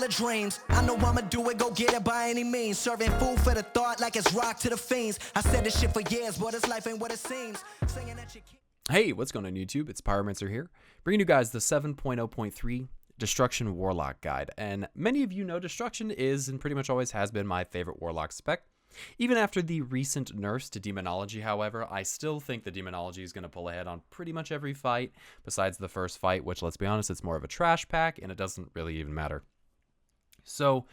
of dreams. I know I'ma do it, go get it by any means. Serving food for the thought like it's rock to the fiends. I said this shit for years, but this life ain't what it seems. Singing that you can't. Hey, what's going on YouTube? It's Pyromancer here, bringing you guys the 7.0.3 Destruction Warlock guide. And many of you know Destruction is and pretty much always has been my favorite Warlock spec. Even after the recent nerfs to Demonology, however, I still think the Demonology is going to pull ahead on pretty much every fight, besides the first fight, which, let's be honest, it's more of a trash pack, and it doesn't really even matter. So,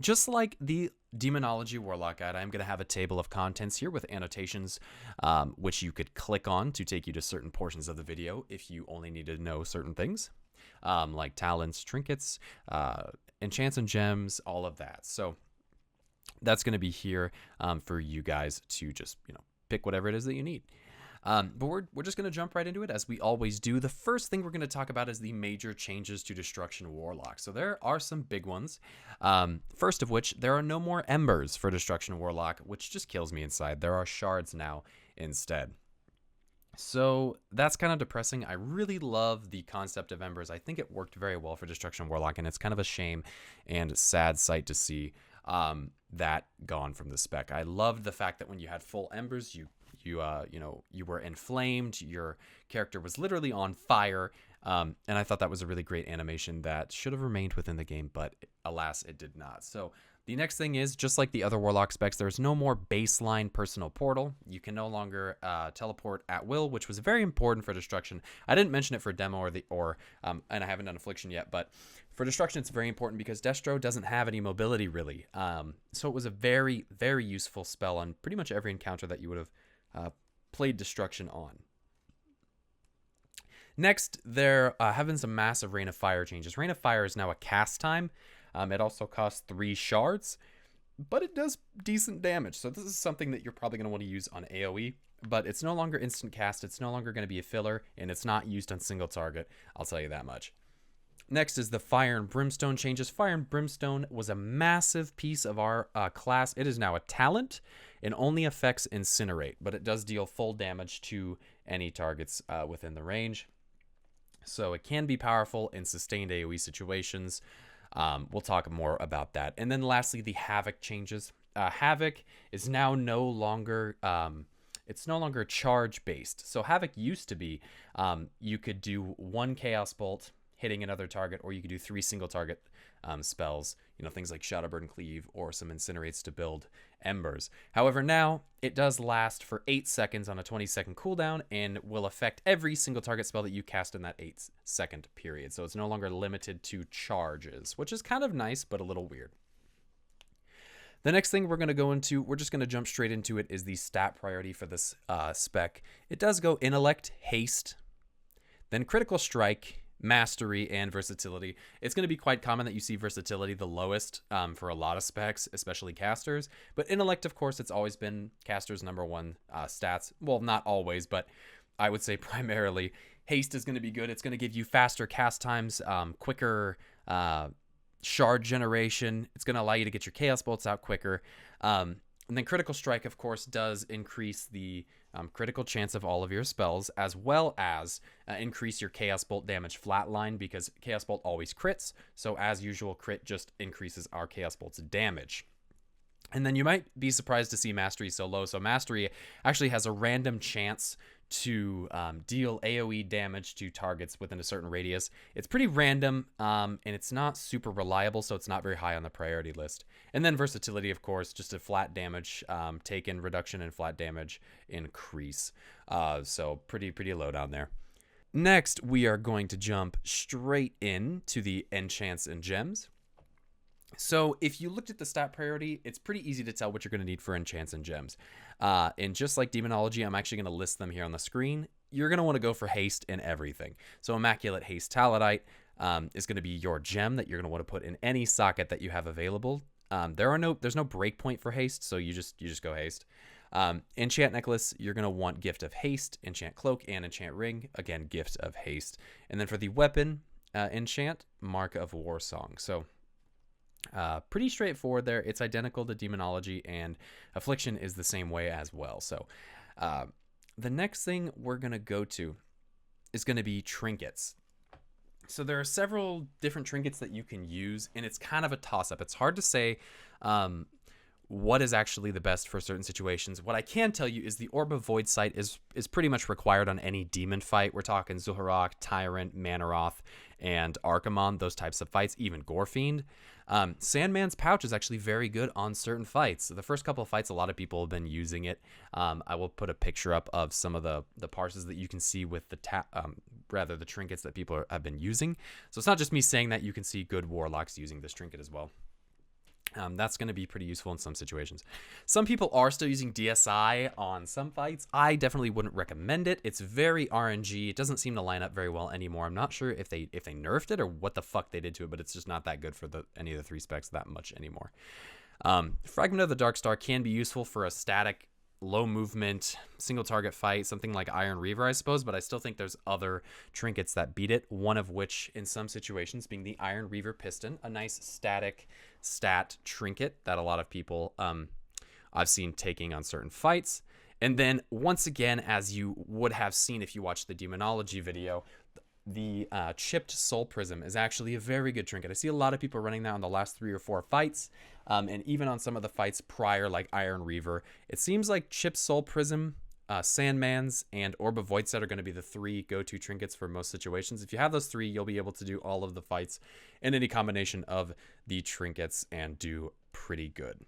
just like the Demonology Warlock guide, I'm going to have a table of contents here with annotations, which you could click on to take you to certain portions of the video if you only need to know certain things, like talents, trinkets, enchants and gems, all of that. So that's going to be here for you guys to just, pick whatever it is that you need. But we're just going to jump right into it, as we always do. The first thing we're going to talk about is the major changes to Destruction Warlock. So there are some big ones. First of which, there are no more embers for Destruction Warlock, which just kills me inside. There are shards now instead. So that's kind of depressing. I really love the concept of embers. I think it worked very well for Destruction Warlock, and it's kind of a shame and sad sight to see that gone from the spec. I loved the fact that when you had full embers, you were inflamed, your character was literally on fire, and I thought that was a really great animation that should have remained within the game, but alas, it did not. So the next thing is, just like the other Warlock specs, there's no more baseline personal portal. You can no longer teleport at will, which was very important for Destruction. I didn't mention it for demo and I haven't done Affliction yet, but for Destruction, it's very important because Destro doesn't have any mobility really. So it was a very, very useful spell on pretty much every encounter that you would have played Destruction on. Next, there have been some massive Rain of Fire changes. Rain of Fire is now a cast time. It also costs 3 shards, but it does decent damage. So this is something that you're probably going to want to use on AOE, but it's no longer instant cast. It's no longer going to be a filler, and it's not used on single target. I'll tell you that much. Next is the Fire and Brimstone changes. Fire and Brimstone was a massive piece of our class. It is now a talent and only affects Incinerate, but it does deal full damage to any targets within the range. So it can be powerful in sustained AoE situations. We'll talk more about that. And then lastly, the Havoc changes. Havoc is now no longer charge based. So Havoc used to be you could do 1 Chaos Bolt hitting another target, or you could do 3 single target spells, things like Shadowburn and Cleave, or some Incinerates to build Embers. However, now it does last for 8 seconds on a 20-second cooldown and will affect every single target spell that you cast in that 8-second period. So it's no longer limited to charges, which is kind of nice, but a little weird. The next thing we're going to go into, we're just going to jump straight into it, is the stat priority for this spec. It does go Intellect, Haste, then Critical Strike, Mastery, and Versatility. It's going to be quite common that you see Versatility the lowest for a lot of specs, especially casters. But Intellect, of course, it's always been casters' #1 stats. Well, not always, but I would say primarily. Haste is going to be good. It's going to give you faster cast times, quicker shard generation. It's going to allow you to get your Chaos Bolts out quicker. And then Critical Strike, of course, does increase the critical chance of all of your spells, as well as increase your Chaos Bolt damage flatline, because Chaos Bolt always crits. So as usual, crit just increases our Chaos Bolt's damage. And then you might be surprised to see Mastery so low. So Mastery actually has a random chance to deal AoE damage to targets within a certain radius. It's pretty random, and it's not super reliable, so it's not very high on the priority list. And then Versatility, of course, just a flat damage taken reduction and flat damage increase. So pretty low down there. Next, we are going to jump straight into the Enchants and Gems. So if you looked at the stat priority, it's pretty easy to tell what you're going to need for Enchants and Gems. And just like Demonology, I'm actually going to list them here on the screen. You're going to want to go for Haste in everything. So Immaculate Haste Talidite is going to be your gem that you're going to want to put in any socket that you have available. There's no breakpoint for Haste, so you just go Haste. Enchant Necklace, you're going to want Gift of Haste, Enchant Cloak, and Enchant Ring. Again, Gift of Haste. And then for the weapon, enchant Mark of Warsong. So pretty straightforward there. It's identical to Demonology, and Affliction is the same way as well. So the next thing we're going to go to is going to be Trinkets. So there are several different trinkets that you can use, and it's kind of a toss-up. It's hard to say what is actually the best for certain situations. What I can tell you is the Orb of Void Sight is pretty much required on any demon fight. We're talking Zul'Harrak, Tyrant, Manaroth, and Archimonde, those types of fights, even Gorefiend. Sandman's Pouch is actually very good on certain fights. So the first couple of fights, a lot of people have been using it. I will put a picture up of some of the parses that you can see with the the trinkets that people have been using. So it's not just me saying that. You can see good warlocks using this trinket as well. That's going to be pretty useful in some situations. Some people are still using DSI on some fights. I definitely wouldn't recommend it. It's very RNG. It doesn't seem to line up very well anymore. I'm not sure if they nerfed it or what the fuck they did to it, but it's just not that good for any of the 3 specs that much anymore. Fragment of the Dark Star can be useful for a static, low movement, single target fight, something like Iron Reaver, I suppose, but I still think there's other trinkets that beat it, one of which, in some situations, being the Iron Reaver Piston, a nice static stat trinket that a lot of people I've seen taking on certain fights. And then, once again, as you would have seen if you watched the Demonology video, the Chipped Soul Prism is actually a very good trinket. I see a lot of people running that on the last 3 or 4 fights, and even on some of the fights prior, like Iron Reaver. It seems like Chipped Soul Prism, Sandman's, and Orb of Void Set are going to be the 3 go-to trinkets for most situations. If you have those 3, you'll be able to do all of the fights in any combination of the trinkets and do pretty good.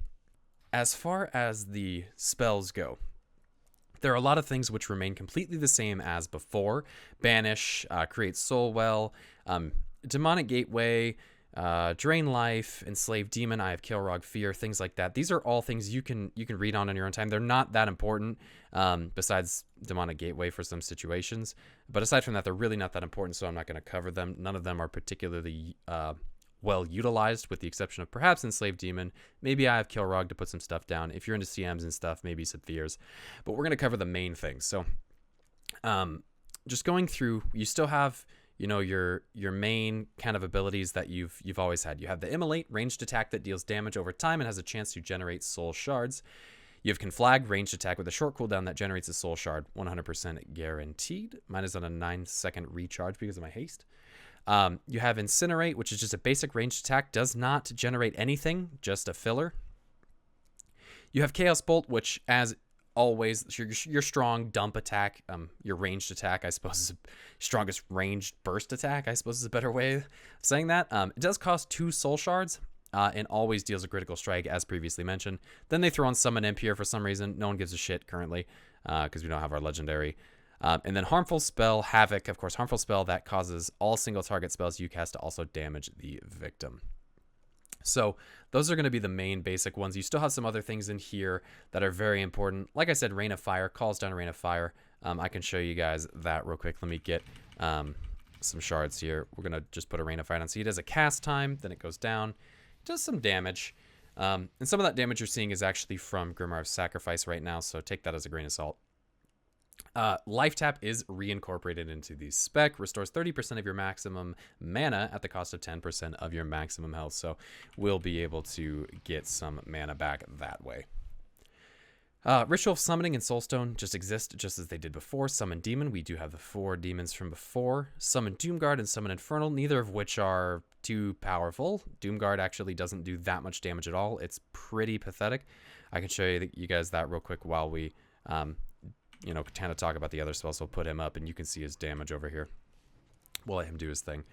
As far as the spells go, there are a lot of things which remain completely the same as before. Banish, Create Soul Well, Demonic Gateway, Drain Life, Enslave Demon, Eye of Kilrog, Fear, things like that. These are all things you can read on in your own time. They're not that important, besides Demonic Gateway for some situations. But aside from that, they're really not that important, so I'm not going to cover them. None of them are particularly well utilized, with the exception of perhaps Enslave Demon, maybe Eye of Kilrog to put some stuff down. If you're into CMs and stuff, maybe some Fears. But we're going to cover the main things. So just going through, you still have, you know, your main kind of abilities that you've always had. You have the Immolate, ranged attack that deals damage over time and has a chance to generate soul shards. You have Conflag, ranged attack with a short cooldown that generates a soul shard, 100% guaranteed. Mine is on a 9-second recharge because of my haste. You have Incinerate, which is just a basic ranged attack, does not generate anything, just a filler. You have Chaos Bolt, which, as always, your strong dump attack, your ranged attack, I suppose, is strongest ranged burst attack, I suppose is a better way of saying that. It does cost 2 soul shards, and always deals a critical strike, as previously mentioned. Then they throw on Summon Imp here for some reason. No one gives a shit currently, because we don't have our legendary. And then Harmful Spell, Havoc, of course, Harmful Spell that causes all single target spells you cast to also damage the victim. So those are going to be the main basic ones. You still have some other things in here that are very important. Like I said, Rain of Fire, calls down Rain of Fire. I can show you guys that real quick. Let me get some shards here. We're going to just put a Rain of Fire on. See, it has a cast time, then it goes down. It does some damage. And some of that damage you're seeing is actually from Grimoire of Sacrifice right now, so take that as a grain of salt. Life Tap is reincorporated into the spec, restores 30% of your maximum mana at the cost of 10% of your maximum health, so we'll be able to get some mana back that way. Ritual of Summoning and Soulstone just exist just as they did before. Summon Demon, we do have the 4 demons from before. Summon Doomguard and Summon Infernal, neither of which are too powerful. Doomguard actually doesn't do that much damage at all. It's pretty pathetic. I can show you guys that real quick while we kind of talk about the other spells. We'll put him up and you can see his damage over here. We'll let him do his thing.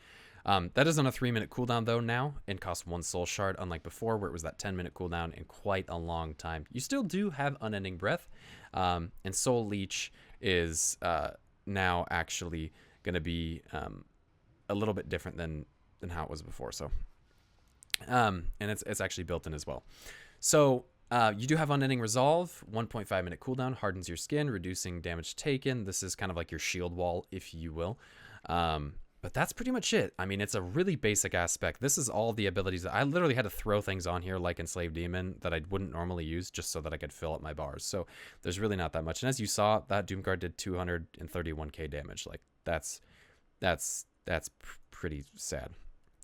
That is on a 3-minute cooldown though now, and costs 1 soul shard, unlike before where it was that 10-minute cooldown in quite a long time. You still do have Unending Breath, and Soul Leech is now actually going to be a little bit different than how it was before. So, and it's actually built in as well. So you do have Unending Resolve, 1.5-minute cooldown, hardens your skin, reducing damage taken. This is kind of like your shield wall, if you will. But that's pretty much it. I mean, it's a really basic aspect. This is all the abilities. I literally had to throw things on here like Enslaved Demon that I wouldn't normally use just so that I could fill up my bars. So there's really not that much. And as you saw, that Doomguard did 231k damage. Like that's pretty sad.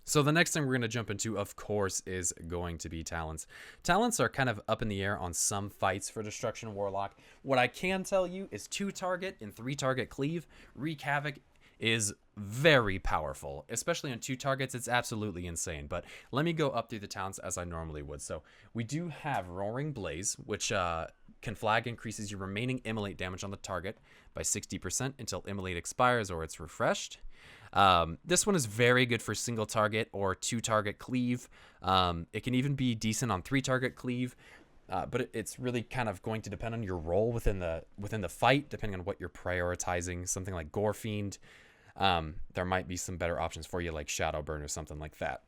So the next thing we're going to jump into, of course, is going to be Talents. Talents are kind of up in the air on some fights for Destruction Warlock. What I can tell you is 2-target and 3-target Cleave wreak havoc is very powerful, especially on 2 targets. It's absolutely insane. But let me go up through the talents as I normally would. So we do have Roaring Blaze, which can flag increases your remaining immolate damage on the target by 60% until immolate expires or it's refreshed. This one is very good for single target or 2 target cleave. It can even be decent on 3 target cleave. But it's really kind of going to depend on your role within the fight, depending on what you're prioritizing. Something like Gore Fiend, there might be some better options for you, like Shadowburn or something like that.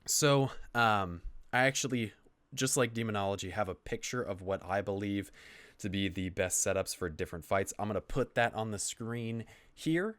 So I actually, just like Demonology, have a picture of what I believe to be the best setups for different fights. I'm going to put that on the screen here.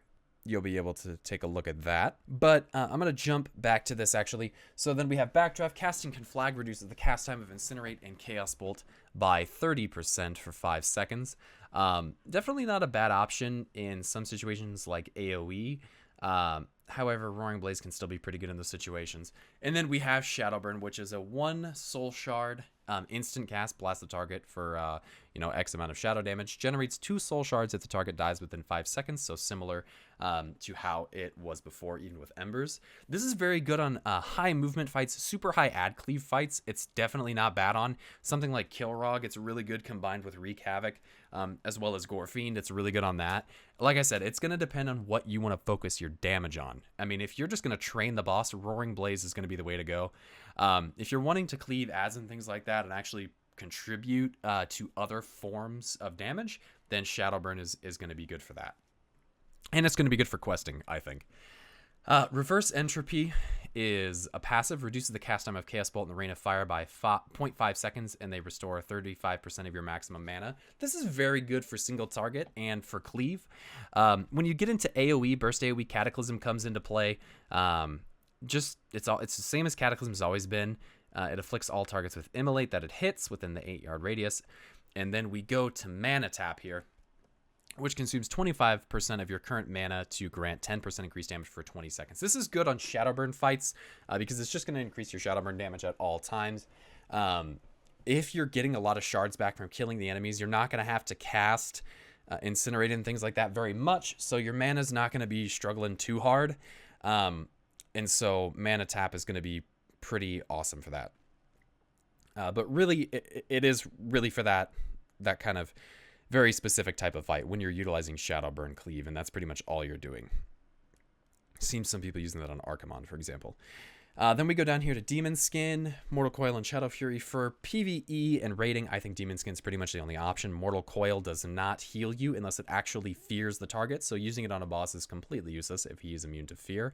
You'll be able to take a look at that. But I'm going to jump back to this, actually. So then we have Backdraft. Casting can flag reduces the cast time of Incinerate and Chaos Bolt by 30% for 5 seconds. Definitely not a bad option in some situations like AOE. However, Roaring Blaze can still be pretty good in those situations. And then we have Shadowburn, which is a 1 Soul Shard instant cast, blast the target for X amount of shadow damage. Generates 2 Soul Shards if the target dies within 5 seconds, so similar to how it was before, even with Embers. This is very good on high movement fights, super high ad cleave fights. It's definitely not bad on something like Kilrog. It's really good combined with Wreak Havoc, as well as Gore Fiend. It's really good on that. Like I said, it's going to depend on what you want to focus your damage on. I mean, if you're just going to train the boss, Roaring Blaze is going to be the way to go. If you're wanting to cleave ads and things like that and actually contribute to other forms of damage, then Shadowburn is going to be good for that. And it's going to be good for questing, I think. Reverse Entropy is a passive, reduces the cast time of Chaos Bolt and the Rain of Fire by 0.5 seconds, and they restore 35% of your maximum mana. This is very good for single target and for cleave. When you get into AOE, Burst AOE, Cataclysm comes into play. It's the same as Cataclysm has always been. It afflicts all targets with Immolate that it hits within the 8-yard radius. And then we go to Mana Tap here, which consumes 25% of your current mana to grant 10% increased damage for 20 seconds. This is good on Shadowburn fights because it's just going to increase your Shadowburn damage at all times. If you're getting a lot of shards back from killing the enemies, you're not going to have to cast Incinerate and things like that very much, so your mana's not going to be struggling too hard. And so Mana Tap is going to be pretty awesome for that. But really, it is really for that kind of very specific type of fight when you're utilizing Shadowburn Cleave, and that's pretty much all you're doing. Seems some people using that on Archimon, for example. Then we go down here to Demon Skin, Mortal Coil, and Shadow Fury. For PvE and raiding, I think Demon Skin's pretty much the only option. Mortal Coil does not heal you unless it actually fears the target, so using it on a boss is completely useless if he is immune to fear.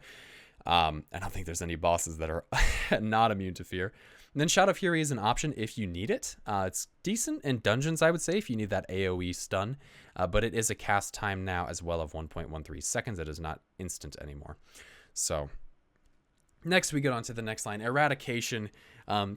I don't think there's any bosses that are not immune to fear. And then Shadow Fury is an option if you need it. It's decent in dungeons, I would say, if you need that AoE stun. But it is a cast time now as well of 1.13 seconds. It is not instant anymore. So next we get on to the next line. Eradication.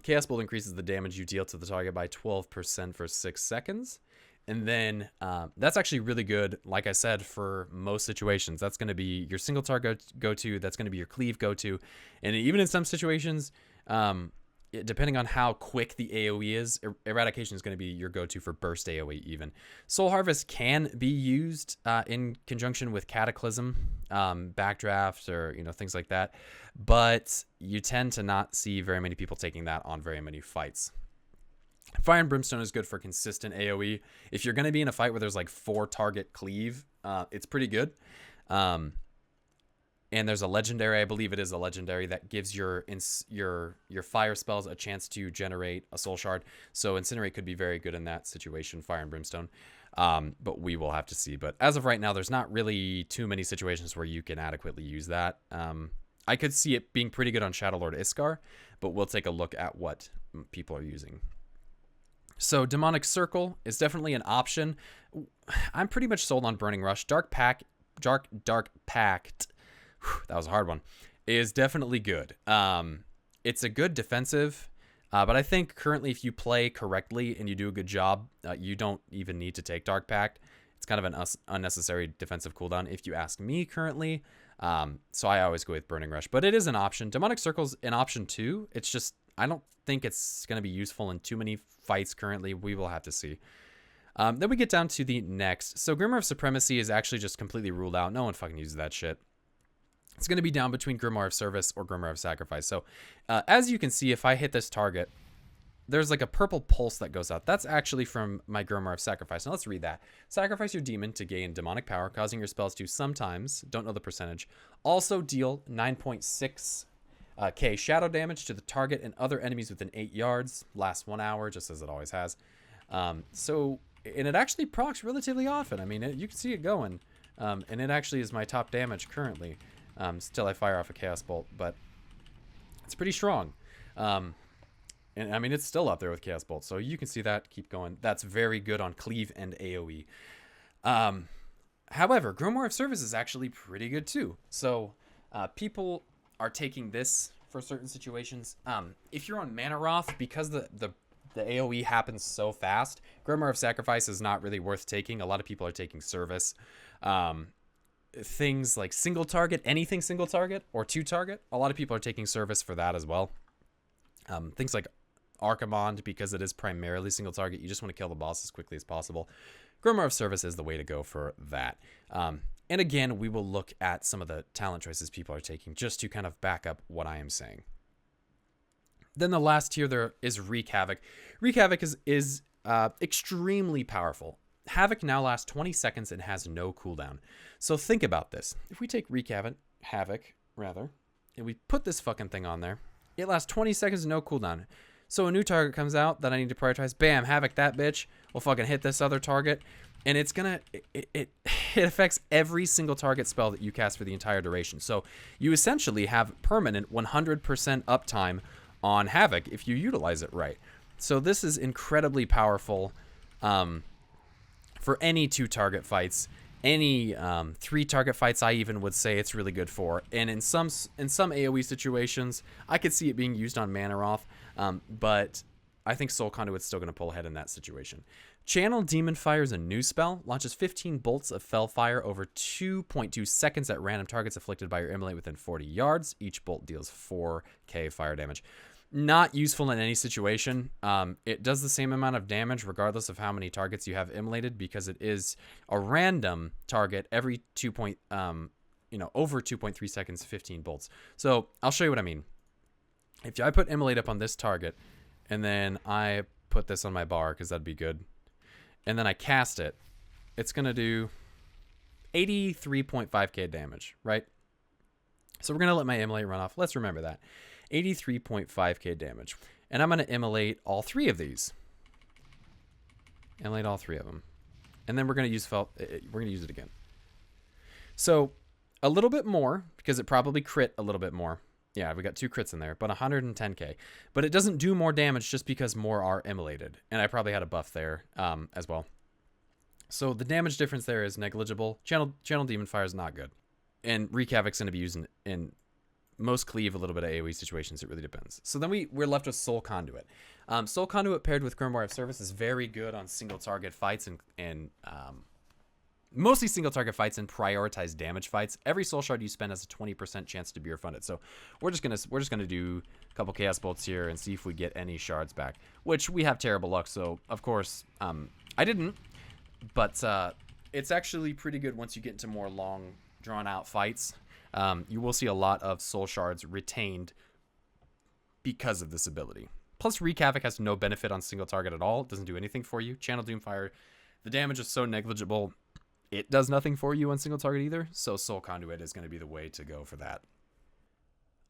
Chaos Bolt increases the damage you deal to the target by 12% for 6 seconds. And then that's actually really good, like I said, for most situations. That's going to be your single target go-to. That's going to be your cleave go-to. And even in some situations, depending on how quick the AoE is, Eradication is going to be your go-to for burst AoE even. Soul Harvest can be used in conjunction with Cataclysm, Backdraft, or things like that. But you tend to not see very many people taking that on very many fights. Fire and Brimstone is good for consistent AoE. If you're going to be in a fight where there's like 4 target cleave, it's pretty good. And there's a legendary, I believe it is a legendary, that gives your fire spells a chance to generate a soul shard. So Incinerate could be very good in that situation, Fire and Brimstone. But we will have to see. But as of right now, there's not really too many situations where you can adequately use that. I could see it being pretty good on Shadowlord Iskar, but we'll take a look at what people are using. So Demonic Circle is definitely an option. I'm pretty much sold on Burning Rush. Dark Pact, that was a hard one, is definitely good. It's a good defensive, but I think currently if you play correctly and you do a good job, you don't even need to take Dark Pact. It's kind of an unnecessary defensive cooldown if you ask me currently. So I always go with Burning Rush, but it is an option. Demonic Circle's an option too. It's just, I don't think it's going to be useful in too many fights currently. We will have to see. Then we get down to the next. So Grimoire of Supremacy is actually just completely ruled out. No one fucking uses that shit. It's going to be down between Grimoire of Service or Grimoire of Sacrifice. So as you can see, if I hit this target, there's like a purple pulse that goes out. That's actually from my Grimoire of Sacrifice. Now let's read that. Sacrifice your demon to gain demonic power, causing your spells to sometimes, don't know the percentage, also deal 9.6 K shadow damage to the target and other enemies within 8 yards. Lasts 1 hour, just as it always has. And it actually procs relatively often. I mean, you can see it going. And it actually is my top damage currently. Still I fire off a Chaos Bolt, but it's pretty strong. And I mean, it's still up there with Chaos Bolt, so you can see that. Keep going. That's very good on Cleave and AOE. However, Grimoire of Service is actually pretty good too. So people are taking this for certain situations. If you're on Mana Wrath, because the AOE happens so fast, Grimoire of Sacrifice is not really worth taking. A lot of people are taking Service. Things like single target, anything single target or 2 target, a lot of people are taking Service for that as well. Things like Archimond, because it is primarily single target, you just want to kill the boss as quickly as possible. Grimoire of Service is the way to go for that. And again, we will look at some of the talent choices people are taking just to kind of back up what I am saying. Then the last tier there is Wreak Havoc. Wreak Havoc is extremely powerful. Havoc now lasts 20 seconds and has no cooldown. So think about this. If we take Wreak Havoc, and we put this fucking thing on there, it lasts 20 seconds and no cooldown. So a new target comes out that I need to prioritize. Bam, Havoc that bitch. We'll fucking hit this other target. And it's gonna, it affects every single target spell that you cast for the entire duration. So you essentially have permanent 100% uptime on Havoc if you utilize it right. So this is incredibly powerful for any 2 target fights. Any 3 target fights, I even would say it's really good for. And in some AoE situations, I could see it being used on Mana Wrath, but I think Soul Conduit's still going to pull ahead in that situation. Channel Demon Fire is a new spell. Launches 15 bolts of fell fire over 2.2 seconds at random targets afflicted by your immolate within 40 yards. Each bolt deals 4k fire damage. Not useful in any situation. It does the same amount of damage regardless of how many targets you have immolated, because it is a random target every over 2.3 seconds, 15 bolts. So I'll show you what I mean. If I put immolate up on this target and then I put this on my bar, because that'd be good, and then I cast it, it's going to do 83.5k damage, right? So we're going to let my immolate run off. Let's remember that. 83.5k damage. And I'm going to immolate all 3 of these. Immolate all 3 of them. And then we're going to use it again. So a little bit more, because it probably crit a little bit more. Yeah, we got 2 crits in there, but 110k. But it doesn't do more damage just because more are immolated. And I probably had a buff there as well. So the damage difference there is negligible. Channel Demon Fire is not good. And Wreak Havoc's going to be used in most Cleave, a little bit of AoE situations. It really depends. So then we're left with Soul Conduit. Soul Conduit paired with Grimoire of Service is very good on single target fights and mostly single target fights and prioritized damage fights. Every soul shard you spend has a 20% chance to be refunded. So we're just gonna do a couple Chaos Bolts here and see if we get any shards back, which we have terrible luck. So of course I didn't, but it's actually pretty good once you get into more long drawn out fights. You will see a lot of soul shards retained because of this ability. Plus, Wreak Havoc has no benefit on single target at all. It doesn't do anything for you. Channel Doomfire, the damage is so negligible, it does nothing for you on single target either. So Soul Conduit is going to be the way to go for that.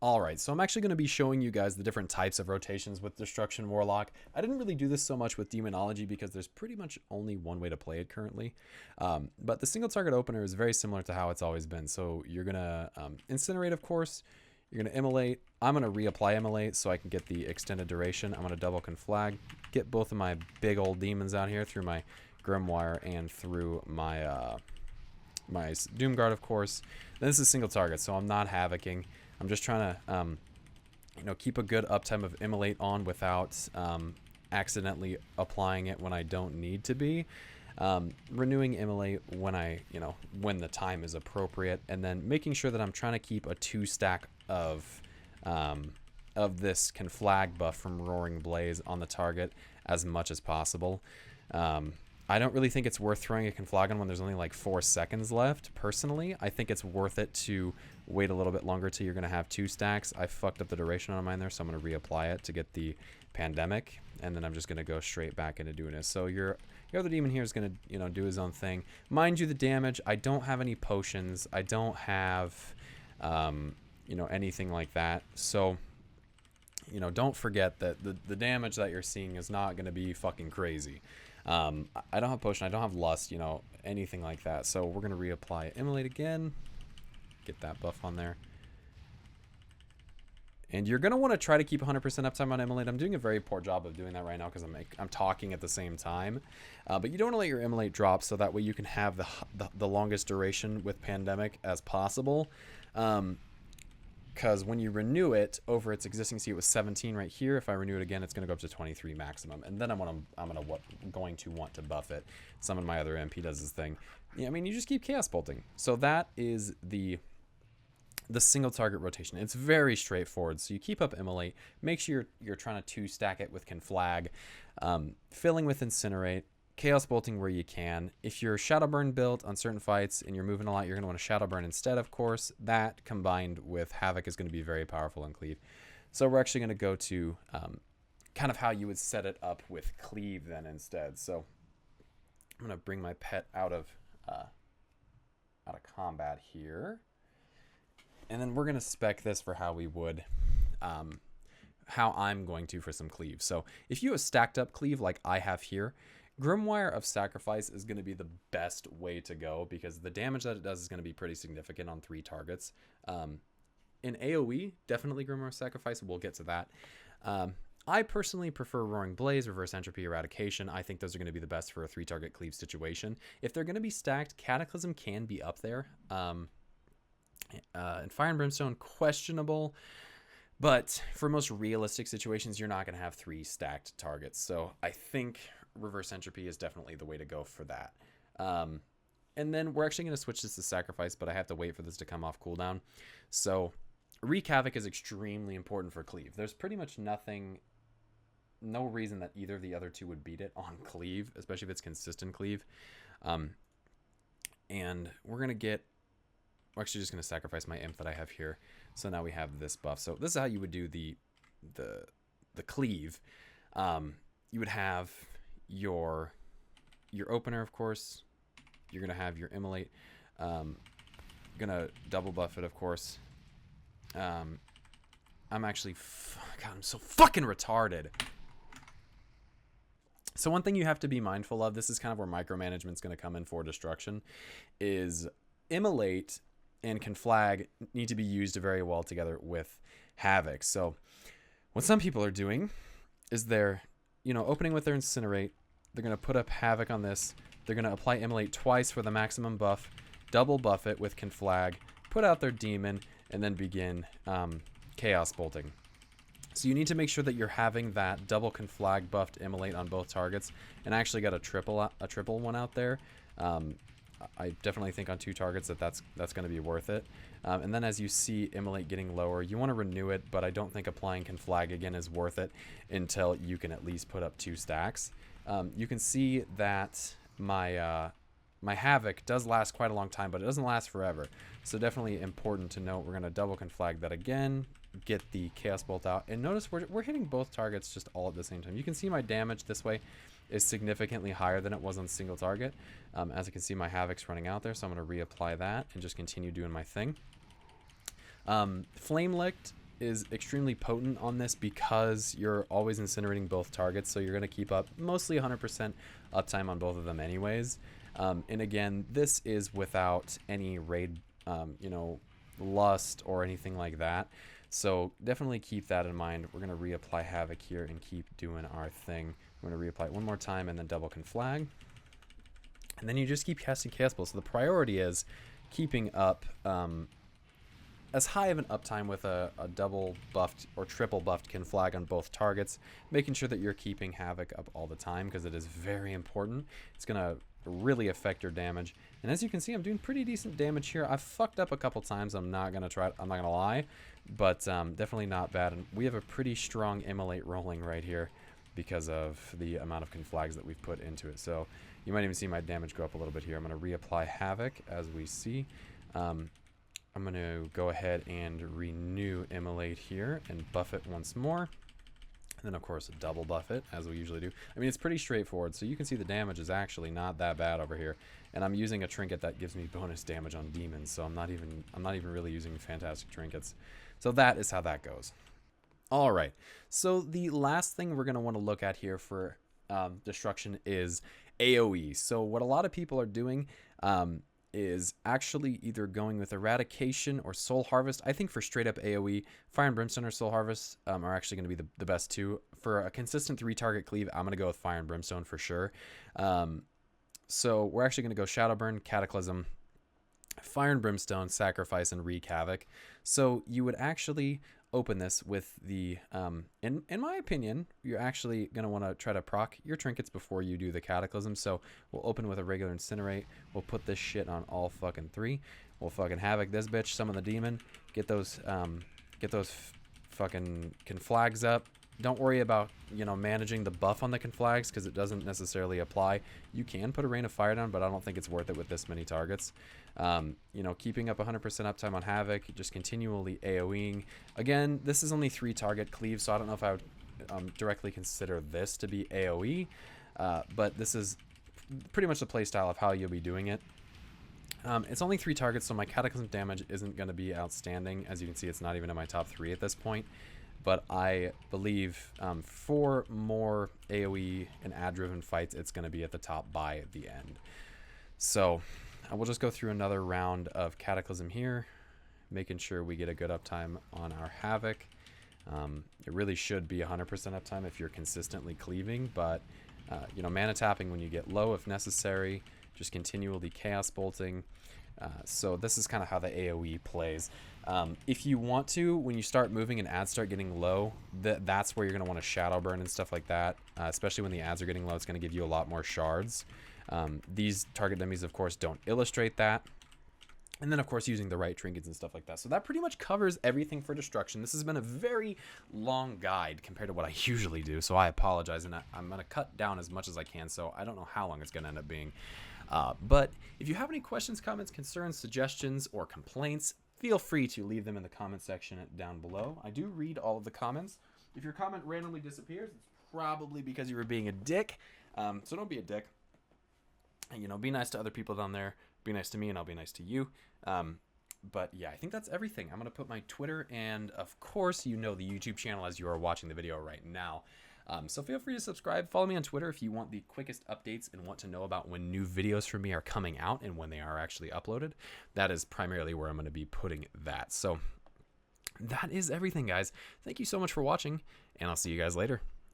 Alright, so I'm actually going to be showing you guys the different types of rotations with Destruction Warlock. I didn't really do this so much with Demonology because there's pretty much only one way to play it currently. But the single target opener is very similar to how it's always been. So you're going to Incinerate, of course. You're going to Immolate. I'm going to reapply Immolate so I can get the extended duration. I'm going to double Conflag, get both of my big old demons out here through my Grimoire and through my my Doomguard, of course. Then this is single target, so I'm not Havocing. I'm just trying to, keep a good uptime of Immolate on without accidentally applying it when I don't need to be. Renewing Immolate when the time is appropriate, and then making sure that I'm trying to keep a 2-stack of this Conflag buff from Roaring Blaze on the target as much as possible. I don't really think it's worth throwing a Conflagon when there's only like 4 seconds left. Personally, I think it's worth it to wait a little bit longer till you're going to have 2 stacks. I fucked up the duration on mine there, so I'm going to reapply it to get the pandemic, and then I'm just going to go straight back into doing this. So your other demon here is going to, you know, do his own thing. Mind you, the damage, I don't have any potions. I don't have, you know, anything like that. So, you know, don't forget that the damage that you're seeing is not going to be fucking crazy. I don't have potion, I don't have lust, you know, anything like that. So we're going to reapply Immolate again. Get that buff on there. And you're going to want to try to keep 100% uptime on Immolate. I'm doing a very poor job of doing that right now because I'm talking at the same time. But you don't want to let your Immolate drop, so that way you can have the longest duration with Pandemic as possible. Because when you renew it over its existing seat, it was 17 right here. If I renew it again, it's going to go up to 23 maximum. And then I'm going to want to buff it. Summon my other MP, does his thing. Yeah, I mean, you just keep Chaos Bolting. So that is the single target rotation. It's very straightforward. So you keep up Immolate. Make sure you're trying to 2-stack it with Conflag. Filling with Incinerate. Chaos Bolting where you can. If you're Shadow Burn built on certain fights and you're moving a lot, you're going to want to Shadow Burn instead, of course. That combined with Havoc is going to be very powerful in Cleave. So we're actually going to go to kind of how you would set it up with Cleave then instead. So I'm going to bring my pet out of combat here. And then we're going to spec this for how we would, how I'm going to for some Cleave. So if you have stacked up Cleave like I have here, Grimoire of Sacrifice is going to be the best way to go because the damage that it does is going to be pretty significant on 3 targets. In AOE, definitely Grimoire of Sacrifice. We'll get to that. I personally prefer Roaring Blaze, Reverse Entropy, Eradication. I think those are going to be the best for a 3-target Cleave situation. If they're going to be stacked, Cataclysm can be up there. And Fire and Brimstone, questionable. But for most realistic situations, you're not going to have 3 stacked targets. So I think Reverse Entropy is definitely the way to go for that. And then we're actually going to switch this to Sacrifice, but I have to wait for this to come off cooldown. So Wreak Havoc is extremely important for Cleave. There's pretty much no reason that either of the other 2 would beat it on Cleave, especially if it's consistent Cleave. And we're actually just going to sacrifice my imp that I have here. So now we have this buff. So this is how you would do the Cleave. You would have your opener, of course. You're going to have your Immolate. Going to double buff it, of course. I'm actually... God, I'm so fucking retarded. So one thing you have to be mindful of, this is kind of where micromanagement's going to come in for Destruction, is Immolate and Conflag need to be used very well together with Havoc. So what some people are doing is they're, opening with their Incinerate. They're going to put up Havoc on this. They're going to apply Immolate twice for the maximum buff, double buff it with Conflag, put out their Demon, and then begin Chaos Bolting. So you need to make sure that you're having that double Conflag buffed Immolate on both targets. And I actually got a triple one out there. I definitely think on 2 targets that's going to be worth it. And then as you see Immolate getting lower, you want to renew it, but I don't think applying Conflag again is worth it until you can at least put up 2 stacks. You can see that my Havoc does last quite a long time, but it doesn't last forever. So definitely important to note. We're going to double Conflag that again, get the Chaos Bolt out, and notice we're hitting both targets just all at the same time. You can see my damage this way is significantly higher than it was on single target. As you can see, my Havoc's running out there, so I'm going to reapply that and just continue doing my thing. Flame Licked is extremely potent on this because you're always incinerating both targets, so you're going to keep up mostly 100% uptime on both of them anyways. And again, this is without any raid, lust or anything like that. So definitely keep that in mind. We're going to reapply Havoc here and keep doing our thing. We're going to reapply it one more time and then double Conflag. And then you just keep casting Chaos Bolt. So the priority is keeping up as high of an uptime with a double buffed or triple buffed Conflag on both targets, making sure that you're keeping Havoc up all the time because it is very important. It's going to really affect your damage. And as you can see, I'm doing pretty decent damage here. I've fucked up a couple times. I'm not going to lie, but definitely not bad. And we have a pretty strong Immolate rolling right here because of the amount of Conflags that we've put into it. So You might even see my damage go up a little bit here. I'm going to reapply Havoc, as we see. I'm going to go ahead and renew Immolate here and buff it once more. And then, of course, double buff it, as we usually do. I mean, it's pretty straightforward, so you can see the damage is actually not that bad over here. And I'm using a trinket that gives me bonus damage on demons, so I'm not even really using fantastic trinkets. So that is how that goes. All right, so the last thing we're going to want to look at here for destruction is AOE. So what a lot of people are doing is actually either going with Eradication or Soul Harvest. I think for straight up AOE, Fire and Brimstone or Soul Harvest are actually going to be the best two. For a consistent 3-target cleave, I'm going to go with Fire and Brimstone for sure. So we're actually going to go Shadowburn, Cataclysm, Fire and Brimstone, Sacrifice, and Wreak Havoc. So you would actually open this with the, in my opinion, you're actually going to want to try to proc your trinkets before you do the Cataclysm. So we'll open with a regular Incinerate. We'll put this shit on all fucking 3. We'll fucking Havoc this bitch, summon the demon, get those fucking conflags up. Don't worry about, managing the buff on the conflags because it doesn't necessarily apply. You can put a Rain of Fire down, but I don't think it's worth it with this many targets. Keeping up 100% uptime on Havoc, just continually AoEing. Again, this is only 3-target cleave, so I don't know if I would directly consider this to be AoE, but this is pretty much the playstyle of how you'll be doing it. It's only 3 targets, so my Cataclysm damage isn't going to be outstanding. As you can see, it's not even in my top 3 at this point. But I believe for more AoE and ad-driven fights, it's going to be at the top by the end. So we'll just go through another round of Cataclysm here, making sure we get a good uptime on our Havoc. It really should be 100% uptime if you're consistently cleaving, but mana tapping when you get low if necessary, just continually Chaos Bolting. So this is kind of how the AoE plays. If you want to, when you start moving and ads start getting low, that's where you're going to want to Shadow Burn and stuff like that, especially when the ads are getting low. It's going to give you a lot more shards. These target dummies, of course, don't illustrate that. And then, of course, using the right trinkets and stuff like that. So that pretty much covers everything for destruction. This has been a very long guide compared to what I usually do, so I apologize. And I'm going to cut down as much as I can, so I don't know how long it's going to end up being. But if you have any questions, comments, concerns, suggestions, or complaints, feel free to leave them in the comment section down below. I do read all of the comments. If your comment randomly disappears, it's probably because you were being a dick. So don't be a dick. And, be nice to other people down there. Be nice to me, and I'll be nice to you. But yeah, I think that's everything. I'm going to put my Twitter and, of course, the YouTube channel as you are watching the video right now. So feel free to subscribe. Follow me on Twitter if you want the quickest updates and want to know about when new videos from me are coming out and when they are actually uploaded. That is primarily where I'm going to be putting that. So that is everything, guys. Thank you so much for watching, and I'll see you guys later.